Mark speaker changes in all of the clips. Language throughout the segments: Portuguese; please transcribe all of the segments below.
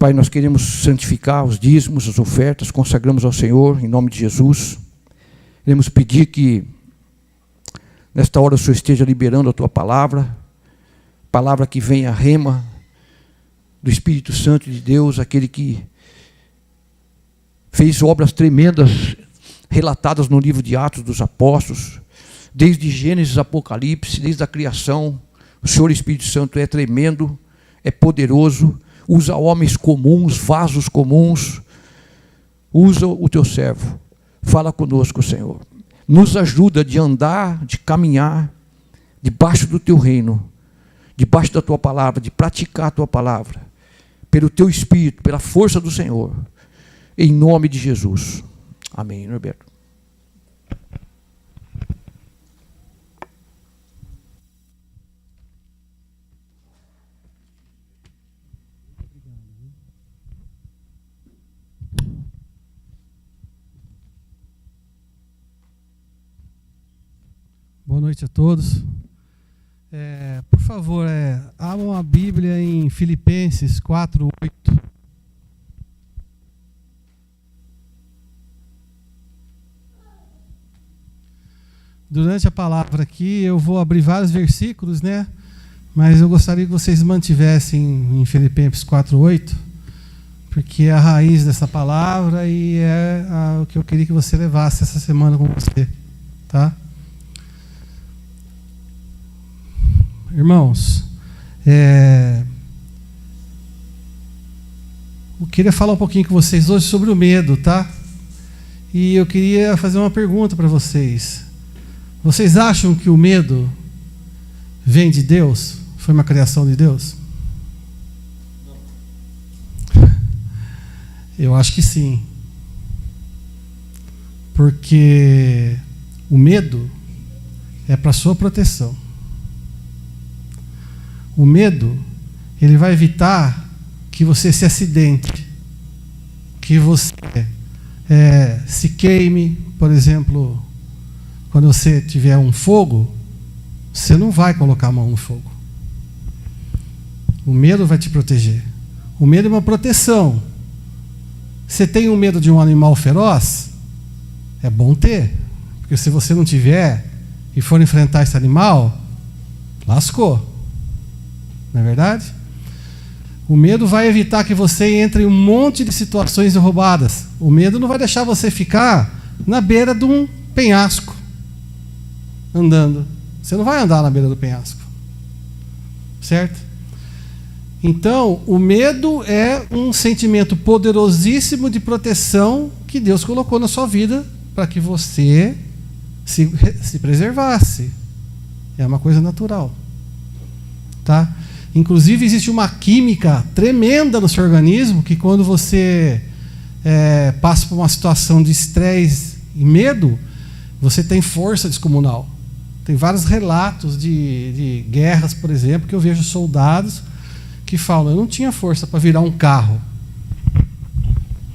Speaker 1: Pai, nós queremos santificar os dízimos, as ofertas, consagramos ao Senhor, em nome de Jesus. Queremos pedir que, nesta hora, o Senhor esteja liberando a Tua palavra que venha a rema do Espírito Santo de Deus, aquele que fez obras tremendas, relatadas no livro de Atos dos Apóstolos, desde Gênesis, Apocalipse, desde a criação. O Senhor Espírito Santo é tremendo, é poderoso, usa homens comuns, vasos comuns, usa o Teu servo. Fala conosco, Senhor. Nos ajuda de andar, de caminhar debaixo do Teu reino, debaixo da Tua palavra, de praticar a Tua palavra, pelo Teu Espírito, pela força do Senhor, em nome de Jesus. Amém, Norberto.
Speaker 2: Boa noite a todos. Por favor, abram a Bíblia em Filipenses 4:8. Durante a palavra aqui, eu vou abrir vários versículos, né? Mas eu gostaria que vocês mantivessem em Filipenses 4:8, porque é a raiz dessa palavra e é o que eu queria que você levasse essa semana com você, tá? Irmãos, eu queria falar um pouquinho com vocês hoje sobre o medo, tá? E eu queria fazer uma pergunta para vocês. Vocês acham que o medo vem de Deus? Foi uma criação de Deus? Eu acho que sim. Porque o medo é para sua proteção. O medo, ele vai evitar que você se acidente, que você se queime. Por exemplo, quando você tiver um fogo, você não vai colocar a mão no fogo. O medo vai te proteger. O medo é uma proteção. Você tem um medo de um animal feroz? É bom ter, porque se você não tiver e for enfrentar esse animal, lascou. Não é verdade? O medo vai evitar que você entre em um monte de situações roubadas. O medo não vai deixar você ficar na beira de um penhasco, andando. Você não vai andar na beira do penhasco. Certo? Então, o medo é um sentimento poderosíssimo de proteção que Deus colocou na sua vida para que você se preservasse. É uma coisa natural. Tá? Inclusive, existe uma química tremenda no seu organismo que quando você passa por uma situação de estresse e medo, você tem força descomunal. Tem vários relatos de guerras, por exemplo, que eu vejo soldados que falam: eu não tinha força para virar um carro.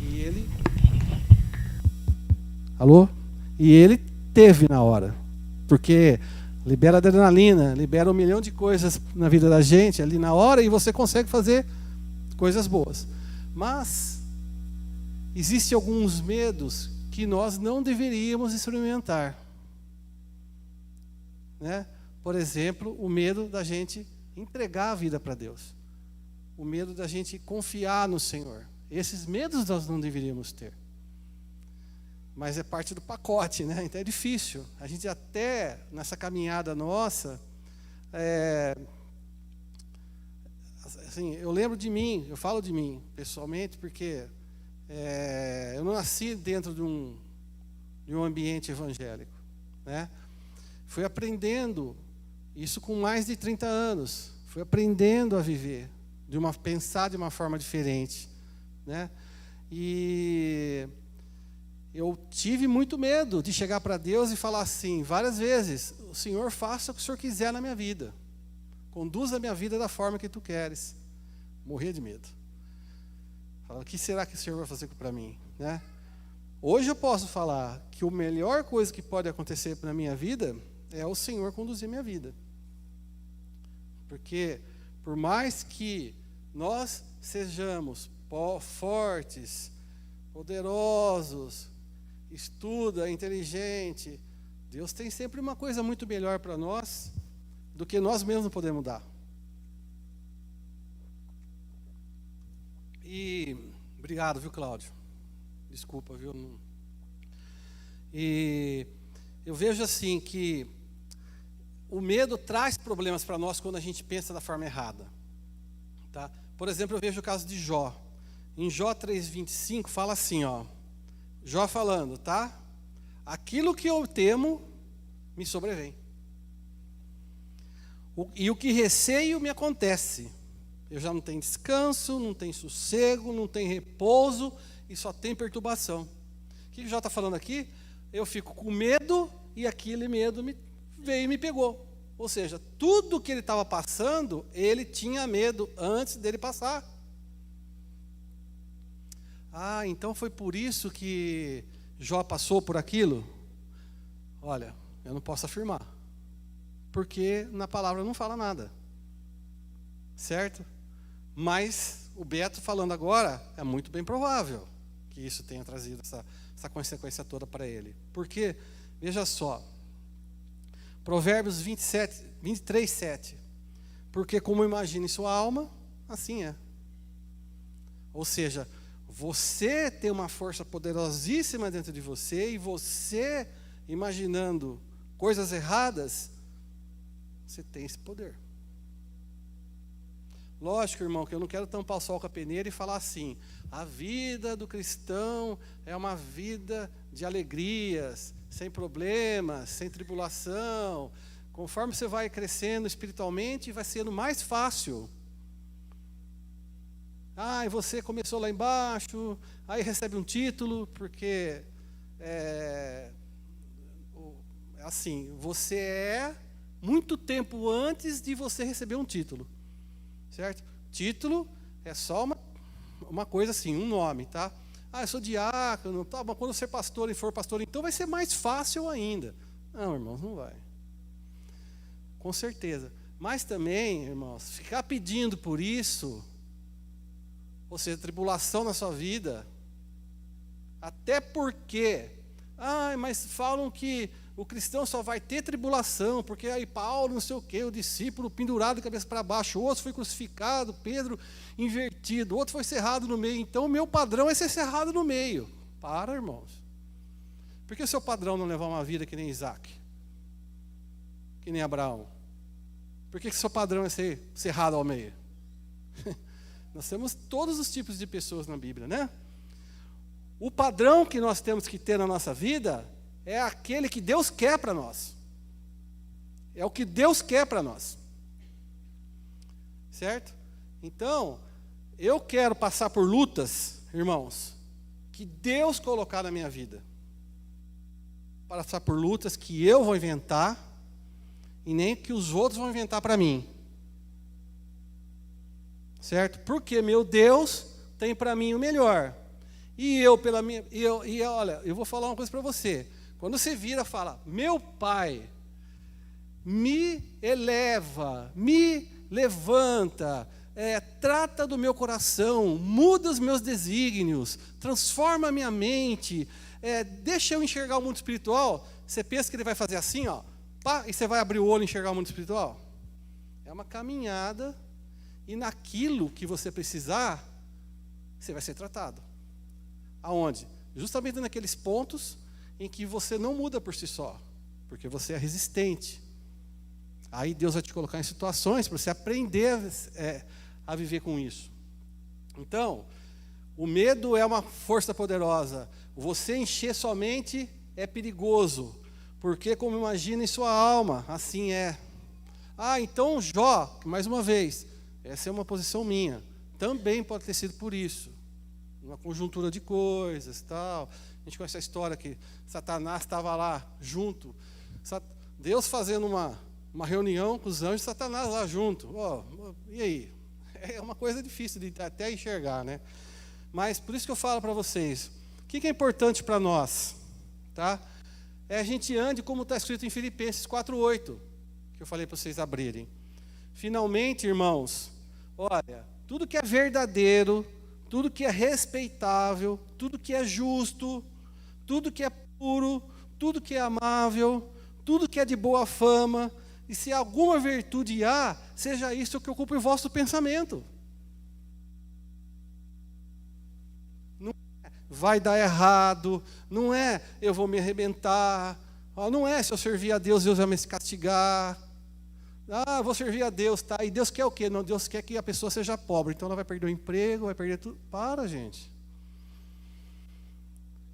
Speaker 2: E ele... Alô? E ele teve na hora. Porque libera adrenalina, libera 1 milhão de coisas na vida da gente ali na hora e você consegue fazer coisas boas. Mas existem alguns medos que nós não deveríamos experimentar. Né? Por exemplo, o medo da gente entregar a vida para Deus. O medo da gente confiar no Senhor. Esses medos nós não deveríamos ter. Mas é parte do pacote, né? Então é difícil. A gente até, nessa caminhada nossa, assim, eu lembro de mim, eu falo de mim, pessoalmente, porque eu não nasci dentro de um ambiente evangélico. Né? Fui aprendendo isso com mais de 30 anos. Fui aprendendo a viver, pensar de uma forma diferente. Né? E eu tive muito medo de chegar para Deus e falar assim, várias vezes: o Senhor, faça o que o Senhor quiser na minha vida. Conduza a minha vida da forma que Tu queres. Morria de medo. Fala: o que será que o Senhor vai fazer para mim? Né? Hoje eu posso falar que a melhor coisa que pode acontecer na minha vida é o Senhor conduzir minha vida. Porque por mais que nós sejamos fortes, poderosos, estuda, inteligente. Deus tem sempre uma coisa muito melhor para nós do que nós mesmos podemos dar. E obrigado, viu, Cláudio? Desculpa, viu? E eu vejo assim que o medo traz problemas para nós quando a gente pensa da forma errada. Tá? Por exemplo, eu vejo o caso de Jó. Em Jó 3:25 fala assim, ó. Jó falando, tá? Aquilo que eu temo me sobrevém. E o que receio me acontece. Eu já não tenho descanso, não tenho sossego, não tenho repouso e só tem perturbação. O que o Jó está falando aqui? Eu fico com medo e aquele medo veio e me pegou. Ou seja, tudo que ele estava passando, ele tinha medo antes dele passar. Ah, então foi por isso que Jó passou por aquilo? Olha, eu não posso afirmar. Porque na palavra não fala nada. Certo? Mas o Beto falando agora, é muito bem provável que isso tenha trazido essa consequência toda para ele. Porque, veja só, Provérbios 23:7. Porque como imagina em sua alma, assim é. Ou seja, você tem uma força poderosíssima dentro de você e você, imaginando coisas erradas, você tem esse poder. Lógico, irmão, que eu não quero tampar o sol com a peneira e falar assim, a vida do cristão é uma vida de alegrias, sem problemas, sem tribulação. Conforme você vai crescendo espiritualmente, vai sendo mais fácil. Ah, e você começou lá embaixo, aí recebe um título, porque assim, você é muito tempo antes de você receber um título. Certo? Título é só uma coisa assim, um nome, tá? Ah, eu sou diácono, tá, mas quando você pastor e for pastor, então vai ser mais fácil ainda. Não, irmãos, não vai. Com certeza. Mas também, irmãos, ficar pedindo por isso, ou seja, tribulação na sua vida, até porque, mas falam que o cristão só vai ter tribulação, porque aí Paulo, não sei o quê, o discípulo pendurado de cabeça para baixo, o outro foi crucificado, Pedro invertido, o outro foi cerrado no meio, então o meu padrão é ser cerrado no meio. Para, irmãos. Por que o seu padrão não levar uma vida que nem Isaac? Que nem Abraão? Por que o seu padrão é ser cerrado ao meio? Nós temos todos os tipos de pessoas na Bíblia, né? O padrão que nós temos que ter na nossa vida é aquele que Deus quer para nós. É o que Deus quer para nós. Certo? Então, eu quero passar por lutas, irmãos, que Deus colocar na minha vida. Passar por lutas que eu vou inventar e nem que os outros vão inventar para mim. Certo? Porque meu Deus tem para mim o melhor. E olha, eu vou falar uma coisa para você. Quando você vira e fala, meu Pai me eleva, me levanta, trata do meu coração, muda os meus desígnios, transforma a minha mente, deixa eu enxergar o mundo espiritual, você pensa que ele vai fazer assim, ó, pá, e você vai abrir o olho e enxergar o mundo espiritual? É uma caminhada, e naquilo que você precisar, você vai ser tratado. Aonde? Justamente naqueles pontos em que você não muda por si só, porque você é resistente. Aí Deus vai te colocar em situações para você aprender a viver com isso. Então, o medo é uma força poderosa. Você encher sua mente é perigoso, porque como imagina em sua alma, assim é. Então Jó, mais uma vez, essa é uma posição minha, também pode ter sido por isso. Uma conjuntura de coisas, tal. A gente conhece a história que Satanás estava lá junto. Deus fazendo uma reunião com os anjos, Satanás lá junto. E aí? É uma coisa difícil de até enxergar, né? Mas por isso que eu falo para vocês, o que é importante para nós? Tá? A gente ande como está escrito em Filipenses 4:8, que eu falei para vocês abrirem. Finalmente, irmãos, olha, tudo que é verdadeiro, tudo que é respeitável, tudo que é justo, tudo que é puro, tudo que é amável, tudo que é de boa fama, e se alguma virtude há, seja isso que ocupe o vosso pensamento. Não é vai dar errado, não é eu vou me arrebentar, não é se eu servir a Deus, Deus vai me castigar. Ah, vou servir a Deus, tá? E Deus quer o quê? Não, Deus quer que a pessoa seja pobre, então ela vai perder o emprego, vai perder tudo. Para, gente.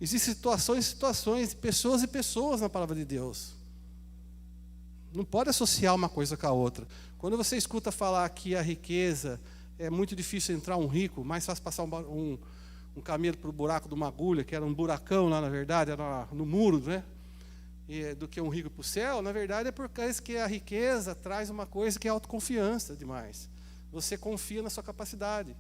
Speaker 2: Existem situações, pessoas e pessoas na palavra de Deus. Não pode associar uma coisa com a outra. Quando você escuta falar que a riqueza é muito difícil entrar um rico, mais fácil passar um camelo para o buraco de uma agulha, que era um buracão lá, na verdade, era no muro, né? Do que um rico para o céu, na verdade é por causa que a riqueza traz uma coisa que é autoconfiança demais. Você confia na sua capacidade.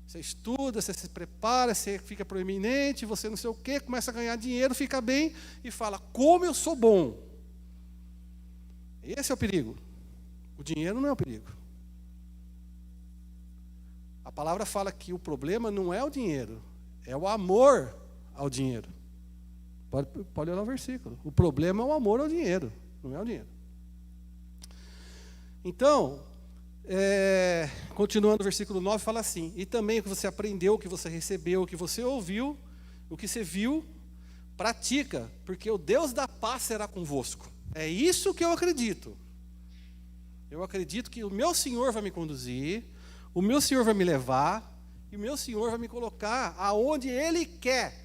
Speaker 2: Você estuda, você se prepara, você fica proeminente, você não sei o quê, começa a ganhar dinheiro, fica bem e fala, como eu sou bom. Esse é o perigo. O dinheiro não é o perigo. A palavra fala que o problema não é o dinheiro, é o amor ao dinheiro. Pode olhar o versículo. O problema é o amor ao dinheiro, não é o dinheiro. Então, continuando o versículo 9, fala assim, e também o que você aprendeu, o que você recebeu, o que você ouviu, o que você viu, pratica, porque o Deus da paz será convosco. É isso que eu acredito. Eu acredito que o meu Senhor vai me conduzir, o meu Senhor vai me levar, e o meu Senhor vai me colocar aonde Ele quer,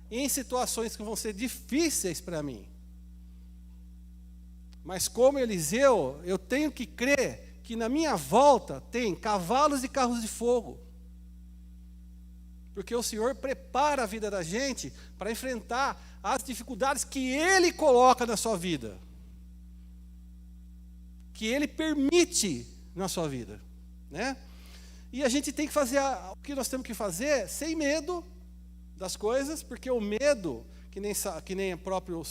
Speaker 2: em situações que vão ser difíceis para mim. Mas como Eliseu, eu tenho que crer que na minha volta tem cavalos e carros de fogo. Porque o Senhor prepara a vida da gente para enfrentar as dificuldades que Ele coloca na sua vida. Que Ele permite na sua vida, né? E a gente tem que fazer o que nós temos que fazer sem medo das coisas, porque o medo, que nem é próprio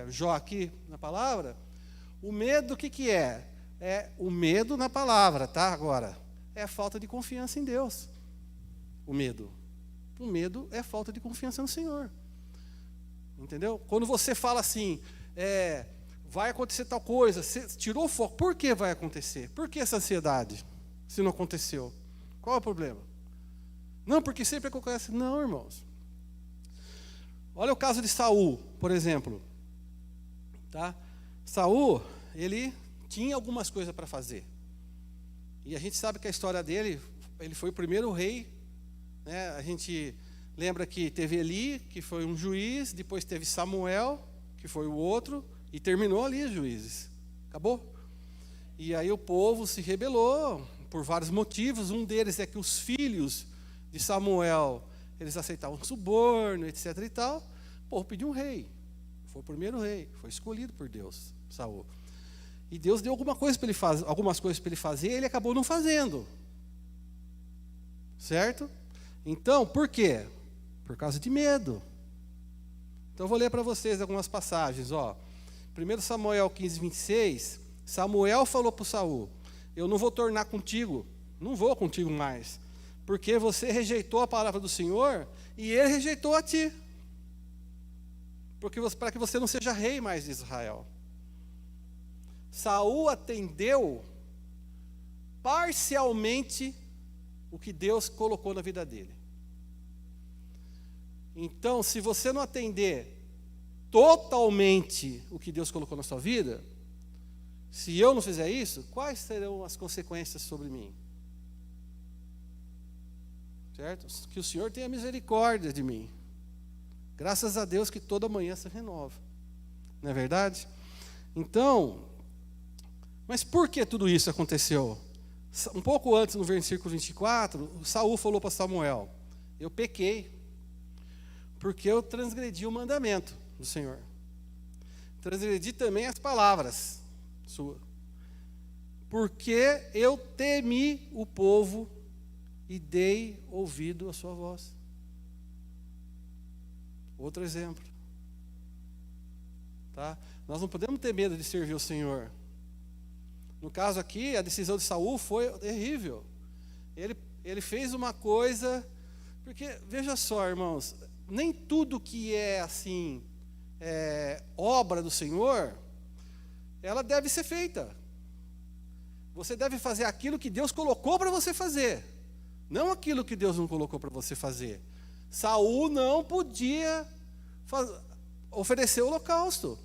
Speaker 2: Jó aqui na palavra, o medo o que é? É o medo na palavra, tá? Agora, é a falta de confiança em Deus. O medo é falta de confiança no Senhor. Entendeu? Quando você fala assim, vai acontecer tal coisa, você tirou o foco, por que vai acontecer? Por que essa ansiedade, se não aconteceu? Qual é o problema? Não, porque sempre acontece. Não, irmãos. Olha o caso de Saul, por exemplo. Tá? Saul, ele tinha algumas coisas para fazer. E a gente sabe que a história dele, ele foi o primeiro rei. Né? A gente lembra que teve Eli, que foi um juiz, depois teve Samuel, que foi o outro, e terminou ali os juízes. Acabou? E aí o povo se rebelou por vários motivos. Um deles é que os filhos de Samuel, eles aceitavam suborno, etc. e tal. O povo pediu um rei. Foi o primeiro rei. Foi escolhido por Deus, Saul. E Deus deu algumas coisas para ele fazer, e ele acabou não fazendo. Certo? Então, por quê? Por causa de medo. Então, eu vou ler para vocês algumas passagens. 1 Samuel 15, 26, Samuel falou para Saul, eu não vou tornar contigo, não vou contigo mais, porque você rejeitou a palavra do Senhor e ele rejeitou a ti. Para que você não seja rei mais de Israel. Saul atendeu parcialmente o que Deus colocou na vida dele. Então, se você não atender totalmente o que Deus colocou na sua vida, se eu não fizer isso, quais serão as consequências sobre mim? Certo? Que o Senhor tenha misericórdia de mim. Graças a Deus que toda manhã se renova. Não é verdade? Então, mas por que tudo isso aconteceu? Um pouco antes, no versículo 24, Saul falou para Samuel, eu pequei, porque eu transgredi o mandamento do Senhor. Transgredi também as palavras suas. Porque eu temi o povo e dei ouvido à sua voz. Outro exemplo. Tá? Nós não podemos ter medo de servir o Senhor. No caso aqui, a decisão de Saul foi terrível. ele fez uma coisa, porque, veja só, irmãos, nem tudo que é assim, obra do Senhor, ela deve ser feita. Você deve fazer aquilo que Deus colocou para você fazer, não aquilo que Deus não colocou para você fazer. Saul não podia oferecer o holocausto.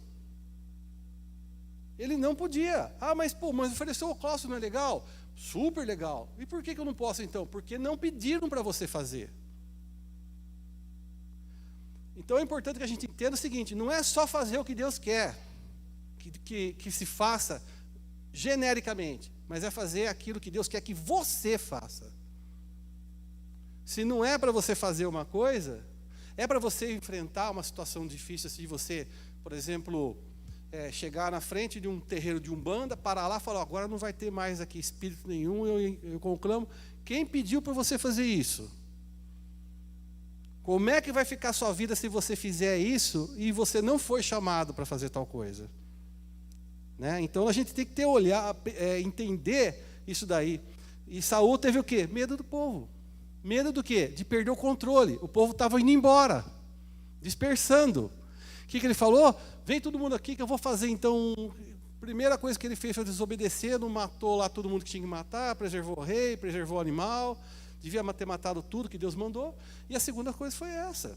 Speaker 2: Ele não podia. Mas oferecer o holocausto não é legal? Super legal. E por que eu não posso então? Porque não pediram para você fazer. Então é importante que a gente entenda o seguinte: não é só fazer o que Deus quer, que se faça genericamente, mas é fazer aquilo que Deus quer que você faça. Se não é para você fazer uma coisa, é para você enfrentar uma situação difícil, assim, de você, por exemplo, chegar na frente de um terreiro de Umbanda, parar lá e falar: agora não vai ter mais aqui espírito nenhum, eu conclamo. Quem pediu para você fazer isso? Como é que vai ficar a sua vida se você fizer isso e você não foi chamado para fazer tal coisa? Né? Então a gente tem que entender isso daí. E Saul teve o quê? Medo do povo. Medo do quê? De perder o controle. O povo estava indo embora, dispersando. O que ele falou? Vem todo mundo aqui que eu vou fazer. Então, primeira coisa que ele fez foi desobedecer, não matou lá todo mundo que tinha que matar, preservou o rei, preservou o animal, devia ter matado tudo que Deus mandou. E a segunda coisa foi essa: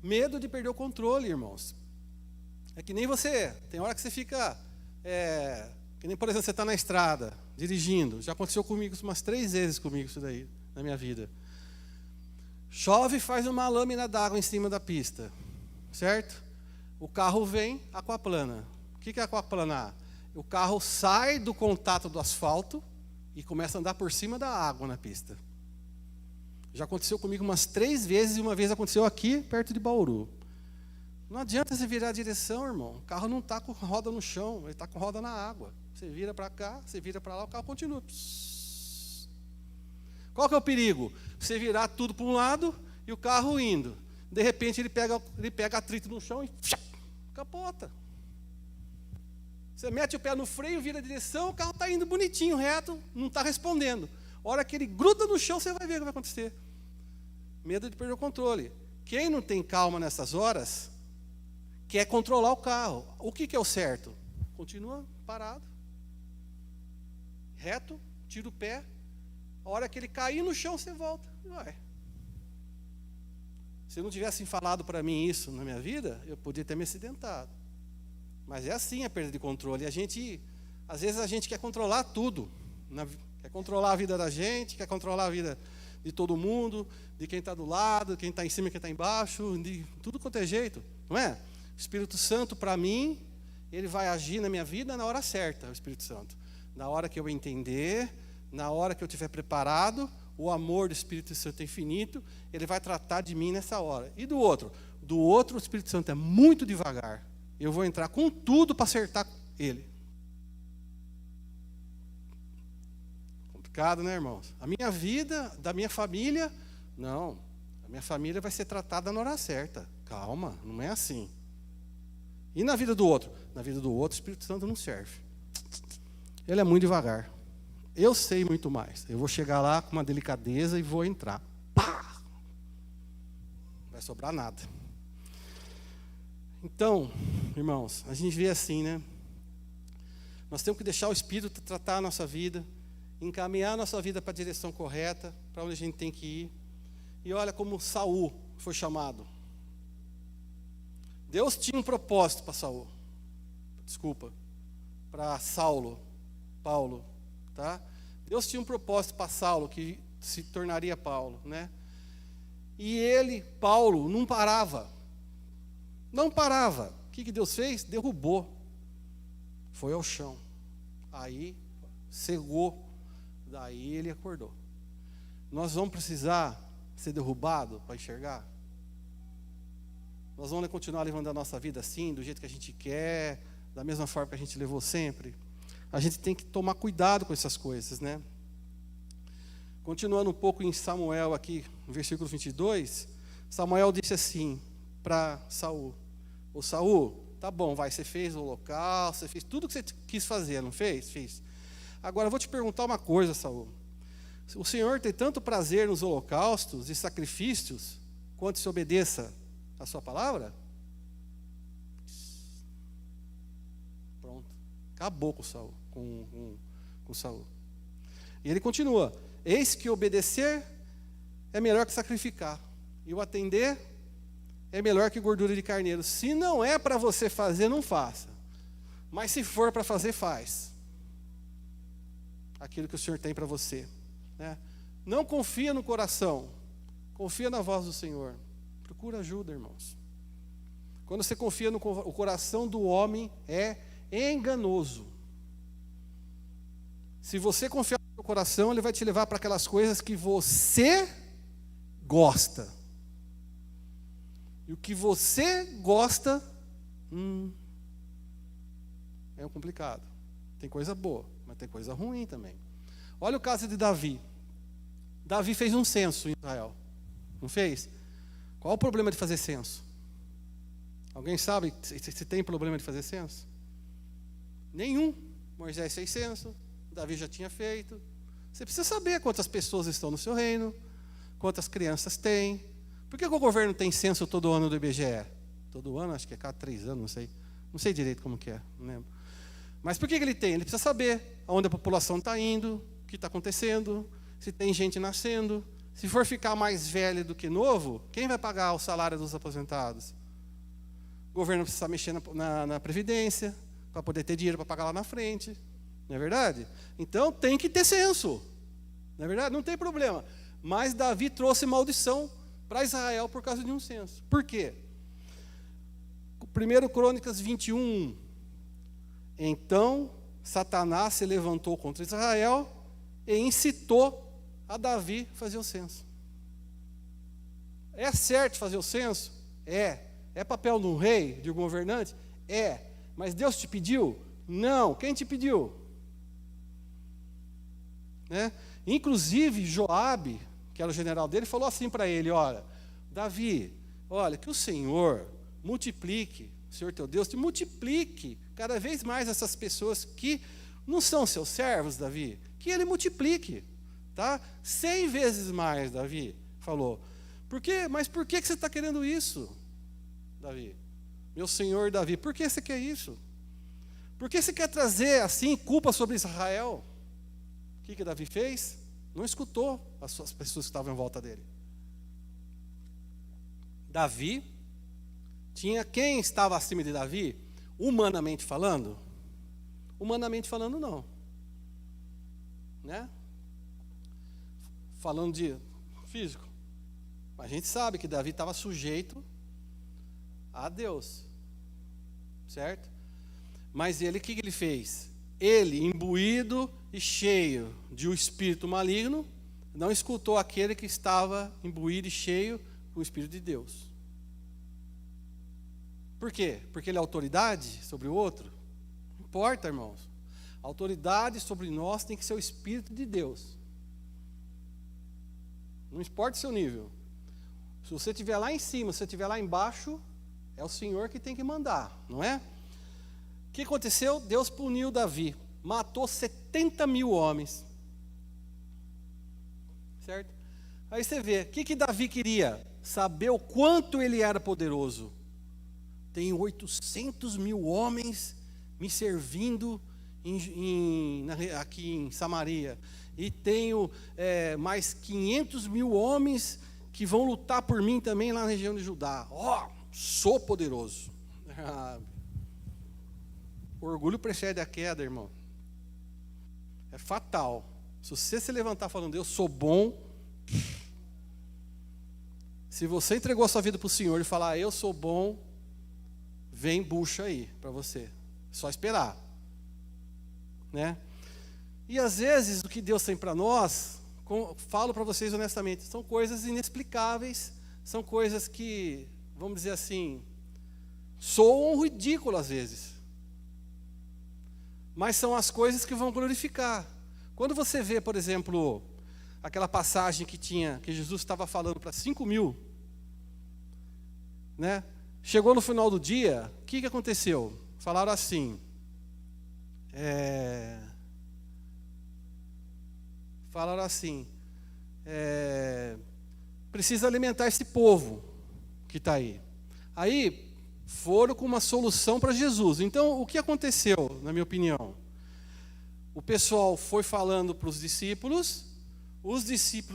Speaker 2: medo de perder o controle, irmãos. É que nem você, tem hora que você fica, que nem, por exemplo, você está na estrada, dirigindo. Já aconteceu comigo umas 3 vezes comigo isso daí, na minha vida. Chove e faz uma lâmina d'água em cima da pista, certo? O carro vem, aquaplana. O que é aquaplanar? O carro sai do contato do asfalto e começa a andar por cima da água na pista. Já aconteceu comigo umas 3 vezes, e uma vez aconteceu aqui, perto de Bauru. Não adianta você virar a direção, irmão. O carro não está com roda no chão, ele está com roda na água. Você vira para cá, você vira para lá, o carro continua. Qual que é o perigo? Você virar tudo para um lado e o carro indo. De repente ele pega atrito no chão e capota. Você mete o pé no freio, vira a direção, o carro está indo bonitinho, reto, não está respondendo. A hora que ele gruda no chão, você vai ver o que vai acontecer. Medo de perder o controle. Quem não tem calma nessas horas quer controlar o carro. O que é o certo? Continua parado, reto, tira o pé. A hora que ele cair no chão, você volta. Vai. Se não tivessem falado para mim isso na minha vida, eu podia ter me acidentado. Mas é assim a perda de controle. Às vezes a gente quer controlar tudo. Quer controlar a vida da gente, quer controlar a vida de todo mundo, de quem está do lado, quem está em cima, quem está embaixo, de tudo quanto é jeito, não é? O Espírito Santo, para mim, ele vai agir na minha vida na hora certa, o Espírito Santo. Na hora que eu entender, na hora que eu estiver preparado, o amor do Espírito Santo é infinito, ele vai tratar de mim nessa hora. E do outro? Do outro, o Espírito Santo é muito devagar. Eu vou entrar com tudo para acertar ele. Complicado, né, irmãos? A minha vida, da minha família, não. A minha família vai ser tratada na hora certa. Calma, não é assim. E na vida do outro? Na vida do outro, o Espírito Santo não serve. Ele é muito devagar. Eu sei muito mais. Eu vou chegar lá com uma delicadeza e vou entrar. Pá! Não vai sobrar nada. Então, irmãos, a gente vê assim, né? Nós temos que deixar o Espírito tratar a nossa vida, encaminhar a nossa vida para a direção correta, para onde a gente tem que ir. E olha como Saul foi chamado. Deus tinha um propósito para Saul. Desculpa, para Paulo, tá? Deus tinha um propósito para Saulo, que se tornaria Paulo, né? E Paulo, não parava. Não parava. O que Deus fez? Derrubou. Foi ao chão. Aí, cegou. Daí ele acordou. Nós vamos precisar ser derrubado para enxergar? Nós vamos continuar levando a nossa vida assim, do jeito que a gente quer, da mesma forma que a gente levou sempre? A gente tem que tomar cuidado com essas coisas, né? Continuando um pouco em Samuel aqui, no versículo 22, Samuel disse assim para Saul: ô Saul, tá bom, você fez o local, você fez tudo o que você quis fazer, não fez? Fiz. Agora eu vou te perguntar uma coisa, Saul. O Senhor tem tanto prazer nos holocaustos e sacrifícios, quanto se obedeça a sua palavra? Pronto. Acabou com Saul. Com Saul. E ele continua: eis que obedecer é melhor que sacrificar, e o atender é melhor que gordura de carneiro. Se não é para você fazer, não faça. Mas se for para fazer, faz aquilo que o Senhor tem para você, né? Não confia no coração, confia na voz do Senhor. Procura ajuda, irmãos. Quando você confia no o coração do homem é enganoso. Se você confiar no seu coração, ele vai te levar para aquelas coisas que você gosta. E o que você gosta é complicado. Tem coisa boa, mas tem coisa ruim também. Olha o caso de Davi. Davi fez um censo em Israel. Não fez? Qual o problema de fazer censo? Alguém sabe se tem problema de fazer censo? Nenhum. Moisés fez censo, Davi já tinha feito. Você precisa saber quantas pessoas estão no seu reino, quantas crianças tem. Por que o governo tem censo todo ano do IBGE? Todo ano, acho que é cada 3 anos, não sei. Não sei direito como que é, não lembro. Mas por que ele tem? Ele precisa saber aonde a população está indo, o que está acontecendo, se tem gente nascendo. Se for ficar mais velho do que novo, quem vai pagar o salário dos aposentados? O governo precisa mexer na Previdência, para poder ter dinheiro para pagar lá na frente. Não é verdade? Então tem que ter censo. Não é verdade? Não tem problema. Mas Davi trouxe maldição para Israel por causa de um censo. Por quê? 1 Crônicas 21. Então Satanás se levantou contra Israel e incitou a Davi a fazer o censo. É certo fazer o censo? É. É papel de um rei, de um governante? É. Mas Deus te pediu? Não. Quem te pediu? Né? Inclusive Joabe, que era o general dele, falou assim para ele: olha, Davi, olha, que o Senhor multiplique, o Senhor teu Deus te multiplique cada vez mais essas pessoas que não são seus servos, Davi, que ele multiplique, tá? 100 vezes mais, Davi falou. Mas por que você está querendo isso, Davi? Meu senhor Davi, por que você quer isso? Por que você quer trazer assim culpa sobre Israel? O que Davi fez? Não escutou as pessoas que estavam em volta dele. Davi tinha quem estava acima de Davi, humanamente falando? Humanamente falando, não. Né? Falando de físico. A gente sabe que Davi estava sujeito a Deus. Certo? Mas ele, o que ele fez? Ele, imbuído e cheio de um espírito maligno, não escutou aquele que estava imbuído e cheio com o Espírito de Deus. Por quê? Porque ele é autoridade sobre o outro? Não importa, irmãos. A autoridade sobre nós tem que ser o Espírito de Deus. Não importa o seu nível. Se você estiver lá em cima, se você estiver lá embaixo, é o Senhor que tem que mandar, não é? O que aconteceu? Deus puniu Davi. Matou 70 mil homens. Certo? Aí você vê, o que Davi queria? Saber o quanto ele era poderoso. Tem 800 mil homens me servindo aqui em Samaria. E tenho mais 500 mil homens que vão lutar por mim também lá na região de Judá. Sou poderoso. O orgulho precede a queda, irmão. É fatal. Se você se levantar falando, eu sou bom. Se você entregou a sua vida para o Senhor e falar, eu sou bom, vem bucha aí para você. Só esperar. Né? E às vezes o que Deus tem para nós, falo para vocês honestamente, são coisas inexplicáveis, são coisas que, vamos dizer assim, soam ridículas às vezes. Mas são as coisas que vão glorificar. Quando você vê, por exemplo, aquela passagem que Jesus estava falando para 5 mil, né? Chegou no final do dia, o que aconteceu? Falaram assim, falaram assim, precisa alimentar esse povo que está aí. Aí foram com uma solução para Jesus. Então, o que aconteceu, na minha opinião? O pessoal foi falando para os discípulos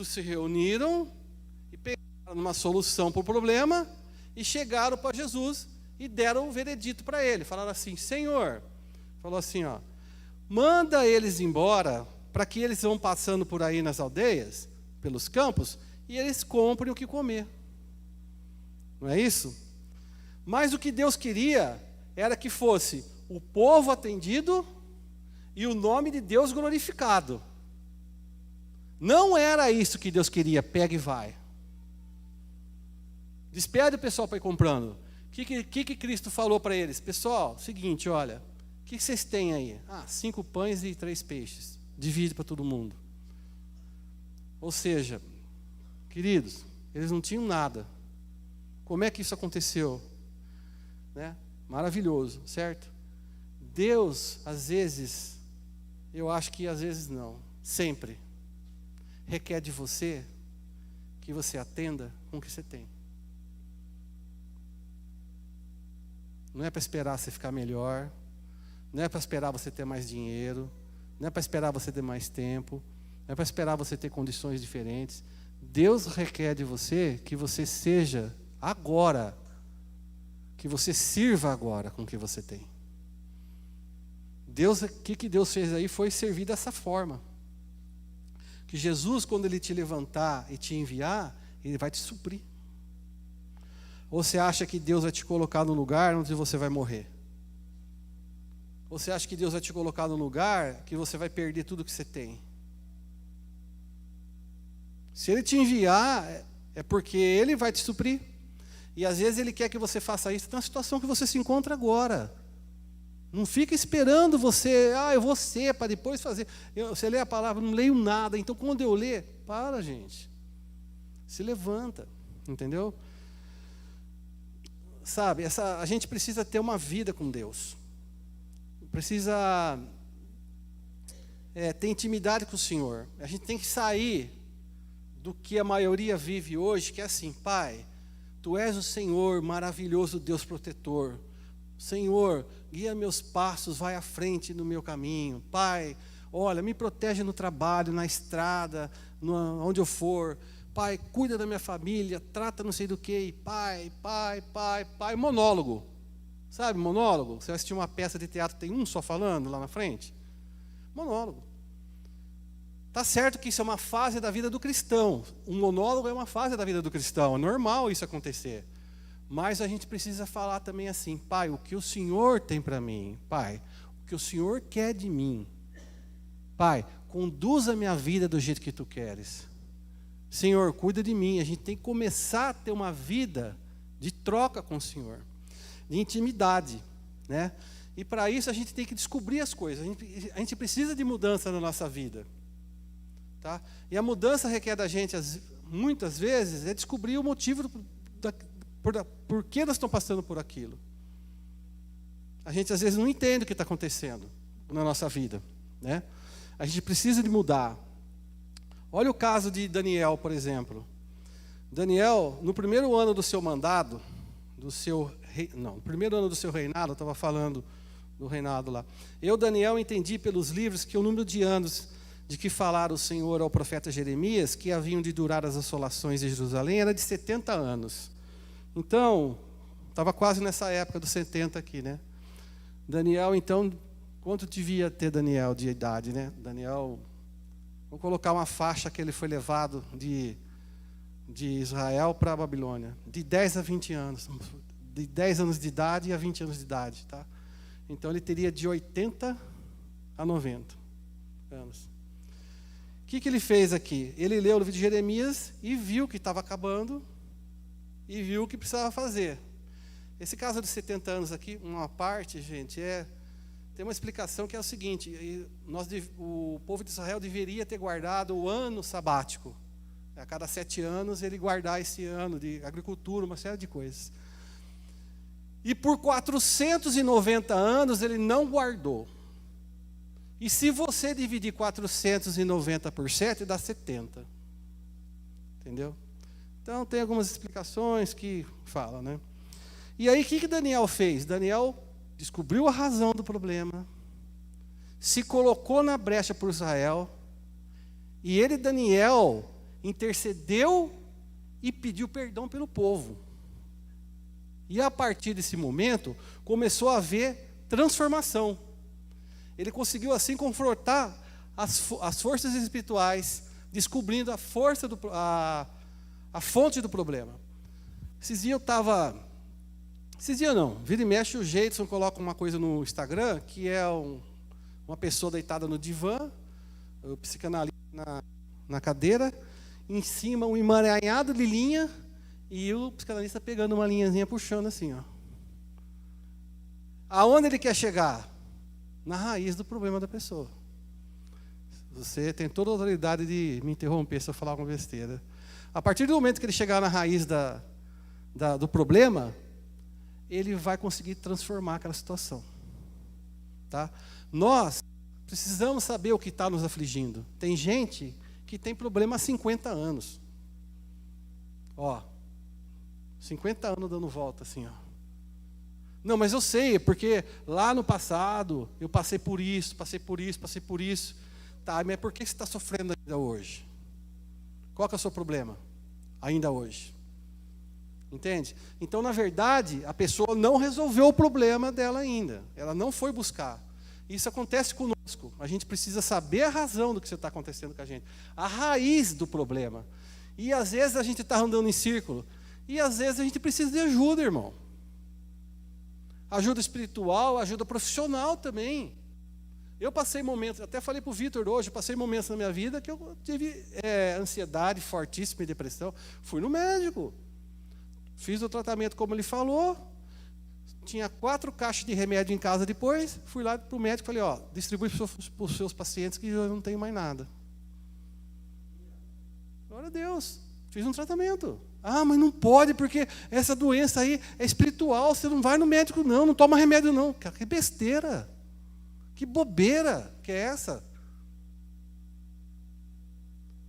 Speaker 2: se reuniram e pegaram uma solução para o problema e chegaram para Jesus e deram o veredito para ele. Falaram assim, Senhor, falou assim, ó, manda eles embora para que eles vão passando por aí nas aldeias, pelos campos, e eles comprem o que comer. Não é isso? Mas o que Deus queria era que fosse o povo atendido e o nome de Deus glorificado. Não era isso que Deus queria, pega e vai. Despede o pessoal para ir comprando. O que Cristo falou para eles? Pessoal, seguinte, olha, o que vocês têm aí? 5 pães e 3 peixes. Divide para todo mundo. Ou seja, queridos, eles não tinham nada. Como é que isso aconteceu? Né? Maravilhoso, certo? Deus, às vezes, eu acho que às vezes não, sempre requer de você que você atenda com o que você tem. Não é para esperar você ficar melhor, não é para esperar você ter mais dinheiro, não é para esperar você ter mais tempo, não é para esperar você ter condições diferentes. Deus requer de você que você seja agora, que você sirva agora com o que você tem. Deus, o que Deus fez aí foi servir dessa forma. Que Jesus, quando Ele te levantar e te enviar, Ele vai te suprir. Ou você acha que Deus vai te colocar no lugar onde você vai morrer? Ou você acha que Deus vai te colocar no lugar que você vai perder tudo que você tem? Se Ele te enviar, é porque Ele vai te suprir. E às vezes Ele quer que você faça isso na situação que você se encontra agora. Não fica esperando você, eu vou ser para depois fazer. Você lê a palavra, não leio nada. Então quando eu ler, para, gente. Se levanta, entendeu? Sabe, a gente precisa ter uma vida com Deus. Precisa ter intimidade com o Senhor. A gente tem que sair do que a maioria vive hoje, que é assim, Pai, Tu és o Senhor, maravilhoso Deus protetor. Senhor, guia meus passos, vai à frente no meu caminho. Pai, olha, me protege no trabalho, na estrada, onde eu for. Pai, cuida da minha família, trata não sei do que. Pai, monólogo. Sabe, monólogo? Você vai assistir uma peça de teatro, tem um só falando lá na frente? Monólogo. Tá certo que isso é uma fase da vida do cristão. Um monólogo é uma fase da vida do cristão. É normal isso acontecer. Mas a gente precisa falar também assim, Pai, o que o Senhor tem para mim? Pai, o que o Senhor quer de mim? Pai, conduza a minha vida do jeito que Tu queres. Senhor, cuida de mim. A gente tem que começar a ter uma vida de troca com o Senhor, de intimidade, né? E para isso a gente tem que descobrir as coisas. A gente precisa de mudança na nossa vida, tá? E a mudança requer da gente, muitas vezes, é descobrir o motivo por que nós estamos passando por aquilo. A gente às vezes não entende o que está acontecendo na nossa vida, né? A gente precisa de mudar. Olha o caso de Daniel, por exemplo. Daniel, no primeiro ano do seu mandado, no primeiro ano do seu reinado, eu estava falando do reinado lá. Eu, Daniel, entendi pelos livros que o número de anos de que falara o Senhor ao profeta Jeremias, que haviam de durar as assolações de Jerusalém, era de 70 anos. Então, estava quase nessa época dos 70 aqui, né? Daniel, então, quanto devia ter Daniel de idade, né? Daniel, vamos colocar uma faixa que ele foi levado de Israel para a Babilônia, de 10 a 20 anos, de 10 anos de idade a 20 anos de idade, tá? Então ele teria de 80 a 90 anos. O que ele fez aqui? Ele leu o livro de Jeremias e viu que estava acabando e viu o que precisava fazer. Esse caso de 70 anos aqui, uma parte, gente, tem uma explicação que é o seguinte: o povo de Israel deveria ter guardado o ano sabático. A cada 7 anos ele guardar esse ano de agricultura, uma série de coisas. E por 490 anos ele não guardou. E se você dividir 490 por 7, dá 70. Entendeu? Então tem algumas explicações que falam, né? E aí o que Daniel fez? Daniel descobriu a razão do problema, se colocou na brecha por Israel, e ele, Daniel, intercedeu e pediu perdão pelo povo. E a partir desse momento, começou a haver transformação. Ele conseguiu assim confrontar as forças espirituais, descobrindo a fonte do problema. Esses dias eu estava... Esses dias não, vira e mexe o Jeidson coloca uma coisa no Instagram, que é uma pessoa deitada no divã, o psicanalista na cadeira, em cima um emaranhado de linha, e o psicanalista pegando uma linhazinha, puxando assim, ó. Aonde ele quer chegar? Na raiz do problema da pessoa. Você tem toda a autoridade de me interromper se eu falar alguma besteira. A partir do momento que ele chegar na raiz do problema, ele vai conseguir transformar aquela situação. Tá? Nós precisamos saber o que está nos afligindo. Tem gente que tem problema há 50 anos. Ó, 50 anos dando volta assim, ó. Não, mas eu sei, porque lá no passado eu passei por isso. Tá, mas por que você está sofrendo ainda hoje? Qual que é o seu problema? Ainda hoje. Entende? Então, na verdade, a pessoa não resolveu o problema dela ainda. Ela não foi buscar. Isso acontece conosco. A gente precisa saber a razão do que está acontecendo com a gente. A raiz do problema. E às vezes a gente está andando em círculo. E às vezes a gente precisa de ajuda, irmão. Ajuda espiritual, ajuda profissional também. Eu passei momentos, até falei para o Vitor hoje, passei momentos na minha vida que eu tive ansiedade fortíssima e depressão. Fui no médico. Fiz o tratamento como ele falou. Tinha 4 caixas de remédio em casa depois. Fui lá para o médico e falei, ó, distribui para os seus pacientes que eu não tenho mais nada. Glória a Deus. Fiz um tratamento. Ah, mas não pode, porque essa doença aí é espiritual. Você não vai no médico, não toma remédio, não. Que besteira. Que bobeira que é essa?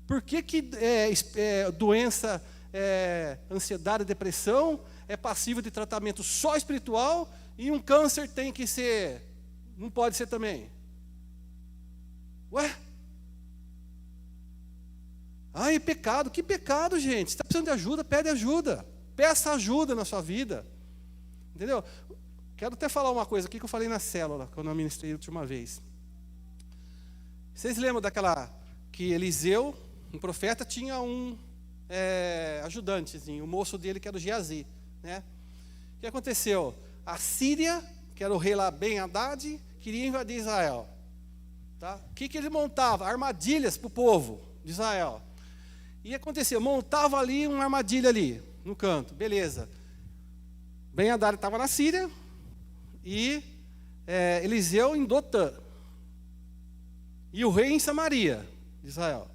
Speaker 2: Por que doença, ansiedade, depressão é passível de tratamento só espiritual e um câncer tem que ser, não pode ser também? Ué? Ai, pecado. Que pecado, gente? Você está precisando de ajuda? Pede ajuda. Peça ajuda na sua vida. Entendeu? Quero até falar uma coisa aqui que eu falei na célula, quando eu ministrei a última vez. Vocês lembram daquela que Eliseu, um profeta, tinha um ajudantezinho, o moço dele que era o Geazi, né? O que aconteceu? A Síria, que era o rei lá Ben-Hadad, queria invadir Israel. Tá? O que ele montava? Armadilhas para o povo de Israel. E aconteceu, montava ali uma armadilha ali, no canto, beleza. Ben-Hadad estava na Síria, e Eliseu em Dotã. E o rei em Samaria, de Israel.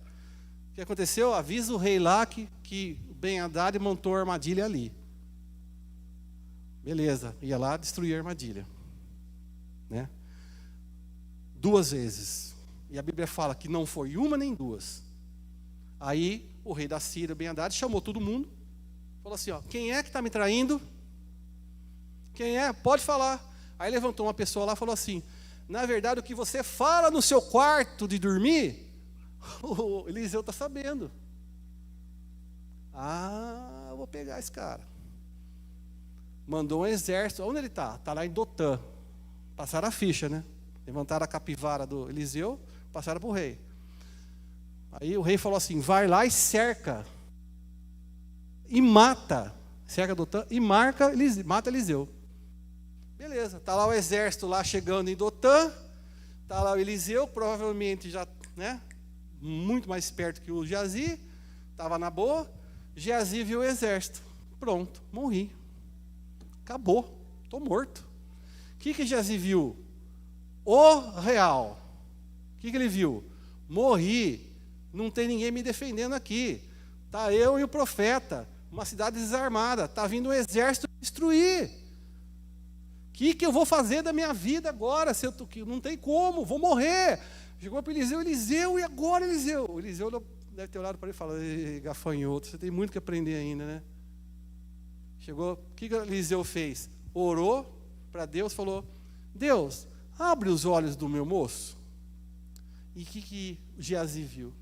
Speaker 2: O que aconteceu? Avisa o rei lá que Ben-Hadad montou a armadilha ali. Beleza, ia lá destruir a armadilha. Né? 2 vezes. E a Bíblia fala que não foi uma nem 2. Aí o rei da Síria, Ben-Hadad, chamou todo mundo. Falou assim, ó, quem é que está me traindo? Quem é? Pode falar. Aí levantou uma pessoa lá e falou assim, na verdade o que você fala no seu quarto de dormir, o Eliseu está sabendo. Ah, eu vou pegar esse cara. Mandou um exército. Onde ele está? Está lá em Dotã. Passaram a ficha, né? Levantaram a capivara do Eliseu, passaram para o rei. Aí o rei falou assim, vai lá e cerca. E mata. Cerca Dotã e mata Eliseu. Beleza, está lá o exército lá chegando em Dotã. Está lá o Eliseu, provavelmente já, né? Muito mais esperto que o Geazi. Estava na boa. Geazi viu o exército. Pronto, morri. Acabou, estou morto. O que Geazi viu? O real. O que ele viu? Morri, não tem ninguém me defendendo aqui. Está eu e o profeta, uma cidade desarmada. Está vindo um exército destruir. O que eu vou fazer da minha vida agora? Se eu tô, não tem como, vou morrer. Chegou para Eliseu, e agora, Eliseu? O Eliseu deve ter olhado para ele e falado: gafanhoto, você tem muito que aprender ainda, né? Chegou, o que Eliseu fez? Orou para Deus, falou: Deus, abre os olhos do meu moço. E o que Geazi viu?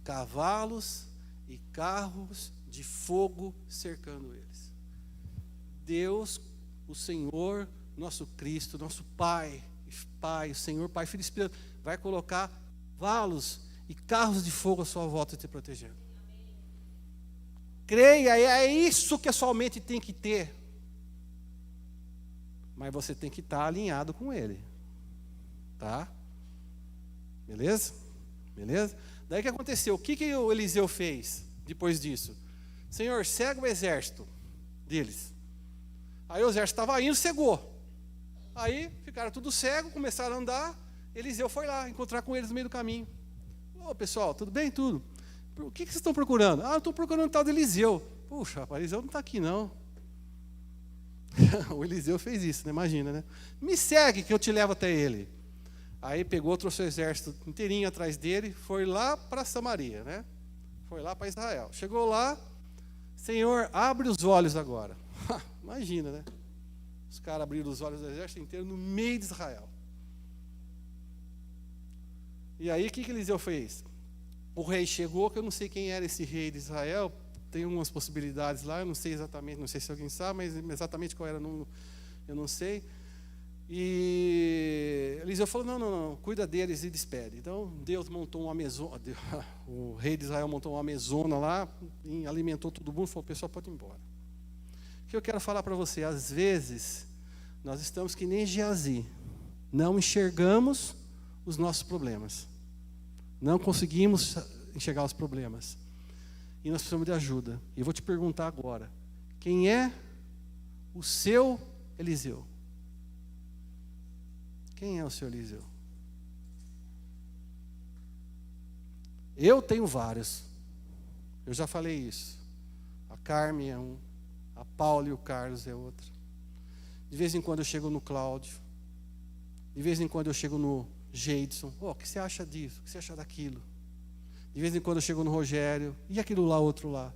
Speaker 2: Cavalos e carros de fogo cercando eles. Deus, o Senhor, nosso Cristo, nosso Pai, o Senhor, Pai, Filho e Espírito, vai colocar cavalos e carros de fogo à sua volta te protegendo. Creia, é isso que a sua mente tem que ter. Mas você tem que estar alinhado com Ele. Tá? Beleza? Beleza? Daí o que aconteceu? O que o Eliseu fez depois disso? Senhor, cega o exército deles. Aí o exército estava indo, cegou. Aí ficaram tudo cego, começaram a andar. Eliseu foi lá encontrar com eles no meio do caminho. Ô pessoal, tudo bem? Tudo. O que vocês estão procurando? Ah, eu estou procurando o tal de Eliseu. Puxa, o Eliseu não está aqui não. O Eliseu fez isso, né? Imagina, né? Me segue que eu te levo até ele. Aí pegou, trouxe o exército inteirinho atrás dele, foi lá para Samaria, né? Foi lá para Israel. Chegou lá, Senhor, abre os olhos agora. Imagina, né? Os caras abriram os olhos do exército inteiro no meio de Israel. E aí o que Eliseu fez? O rei chegou, que eu não sei quem era esse rei de Israel, tem umas possibilidades lá, eu não sei exatamente, não sei se alguém sabe, mas exatamente qual era, eu não sei. E Eliseu falou: não, cuida deles e despede. Então Deus montou uma mesona, o rei de Israel montou uma mesona lá, e alimentou todo mundo, falou: pessoal, pode ir embora. O que eu quero falar para você, às vezes, nós estamos que nem Geazi, não enxergamos os nossos problemas, não conseguimos enxergar os problemas, e nós precisamos de ajuda. E eu vou te perguntar agora: quem é o seu Eliseu? Quem é o seu Eliseu? Eu tenho vários. Eu já falei isso. A Carmen é um, a Paula e o Carlos é outro. De vez em quando eu chego no Cláudio. De vez em quando eu chego no Geidson. O que você acha disso? O que você acha daquilo? De vez em quando eu chego no Rogério. E aquilo lá, outro lá.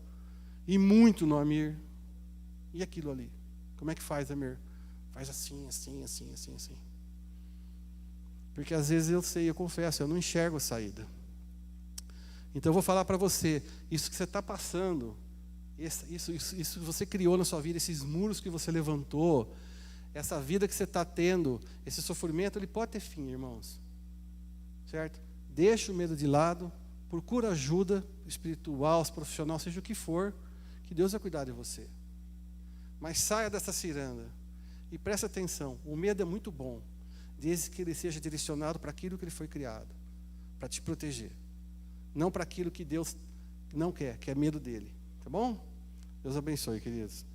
Speaker 2: E muito no Amir. E aquilo ali? Como é que faz, Amir? Faz assim, assim, assim, assim, assim. Porque às vezes eu confesso, eu não enxergo a saída. Então eu vou falar para você, isso que você está passando, isso que você criou na sua vida, esses muros que você levantou, essa vida que você está tendo, esse sofrimento, ele pode ter fim, irmãos. Certo? Deixa o medo de lado, procura ajuda espiritual, profissional, seja o que for, que Deus vai cuidar de você. Mas saia dessa ciranda e preste atenção, o medo é muito bom, desde que ele seja direcionado para aquilo que ele foi criado, para te proteger. Não para aquilo que Deus não quer, que é medo dele. Tá bom? Deus abençoe, queridos.